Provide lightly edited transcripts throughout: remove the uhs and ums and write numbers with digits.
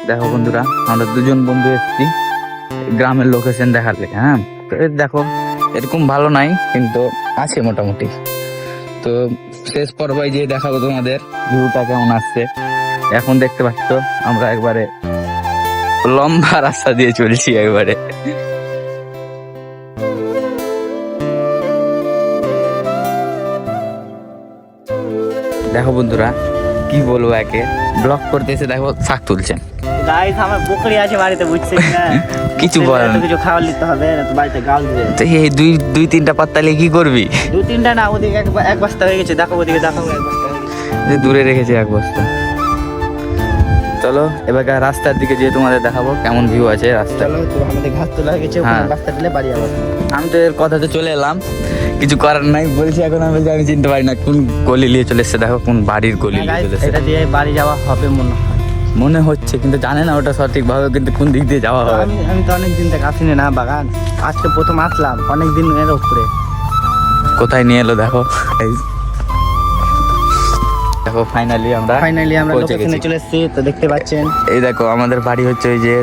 দেখো বন্ধুরা, আমরা দুজন বন্ধু এসেছি গ্রামের লোকেশন দেখালে। হ্যাঁ, তো দেখো এরকম ভালো নাই, কিন্তু আছে মোটামুটি। তো শেষ পর্যায়ে যে দেখাবো তোমাদের ভিউটা কেমন আসছে। এখন দেখতে পাচ্ছ আমরা একবারে লম্বা রাস্তা দিয়ে চলছি একবারে। দেখো বন্ধুরা, কি বলবো, একে ব্লগ করতেছে, দেখো শাক তুলছেন। গাইস আমার বকরি আছে বাড়িতে, বুঝছেন না? কিছু বল, কিছু খাবার নিতে হবে না তো বাড়িতে গাল দিবে। তো এই দুই তিনটা পাত্তা নিয়ে কি করবি? দু তিনটা না, ওদিকে এক বস্তা হয়ে গেছে, দেখো ওদিকে দেখো এক বস্তা হয়ে গেছে। যে দূরে রেখেছে এক বস্তা। চলো এবার রাস্তার দিকে যেয়ে তোমাদের দেখাবো কেমন ভিউ আছে রাস্তা। চলো তো, আমাদের ঘাস তোলা হয়ে গেছে, হ্যাঁ। ওখানে বস্তা দিলে বাড়ি যাবো। আমি তো এর কথাতে চলে এলাম, কিছু করার নাই বলছি। এখন আমি বলছি আমি চিনতে পারি না কোন গলি নিয়ে চলে এসছে। দেখো কোন বাড়ির গলি নিয়ে চলে এসছে। এটা দিয়ে বাড়ি যাওয়া হবে মনে হচ্ছে, কিন্তু জানে না ওটা সঠিক ভাবে, কিন্তু কোন দিক দিয়ে যাওয়া হবে। আমি তো অনেক দিন থেকে আসিনি না বাগান, আজকে প্রথম আসলাম, অনেক দিন এর উপরে। কোথায় নিয়ে এলো দেখো। দেখো ফাইনালি আমরা পৌঁছে লোকেশনে গেছি। চলে এসেছি, তো দেখতে পাচ্ছেন। এই দেখো আমাদের বাড়ি হচ্ছে ওই যে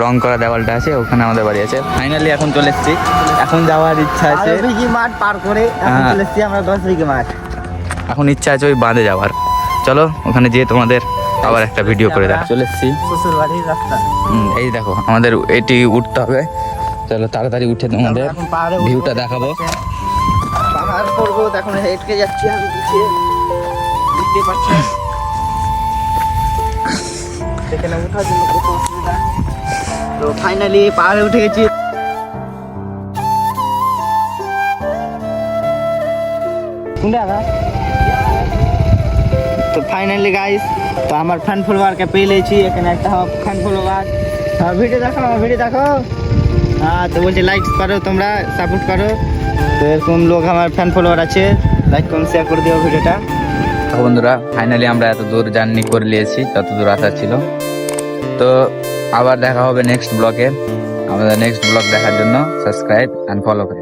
রং করা দেওয়ালটা আছে, ওখানে আমাদের বাড়ি আছে। ফাইনালি এখন চলে এসেছি, এখন যাওয়ার ইচ্ছা আছে। 12 বিঘি মাঠ পার করে এখন হ্যাঁ। চলে এসেছি আমরা 10 বিঘি মাঠ। এখন ইচ্ছা আছে ওই বাঁধে যাওয়ার। চলো ওখানে যেয়ে তোমাদের আবার একটা ভিডিও করে দেখ। চলে এসেছি, শ্বশুর বাড়ির রাস্তা। এই দেখো আমাদের এটি উঠতে হবে। চলো তাড়াতাড়ি উঠে তোমাদের এখন পাহাড়ে উঠবো। ভিউটা দেখাবো। পাহাড় পর্বত, এখন হেঁটে যাচ্ছি আমি পিছিয়ে, দেখতে পাচ্ছেন। এখানে ওঠার জন্য কত অসুবিধা। তো ফাইনালি পাহাড়ে উঠে গেছি। তো ফাইনালি গাইস, তো আমার ফ্যান ফলোয়ারকে পেয়ে লেছি। এখানে একটা ফ্যান ফলোয়ার, ভিডিও দেখো। হ্যাঁ, তো বলছে লাইক করো, তোমরা সাপোর্ট করো। তো এরকম লোক আমার ফ্যান ফলোয়ার আছে, লাইক করুন, শেয়ার করে দিও ভিডিওটা। তো বন্ধুরা ফাইনালি আমরা এত দূর জার্নি করে নিয়েছি, যত দূর আসার ছিল। তো আবার দেখা হবে নেক্সট ব্লগে। আমাদের নেক্সট ব্লগ দেখার জন্য সাবস্ক্রাইব অ্যান্ড ফলো করে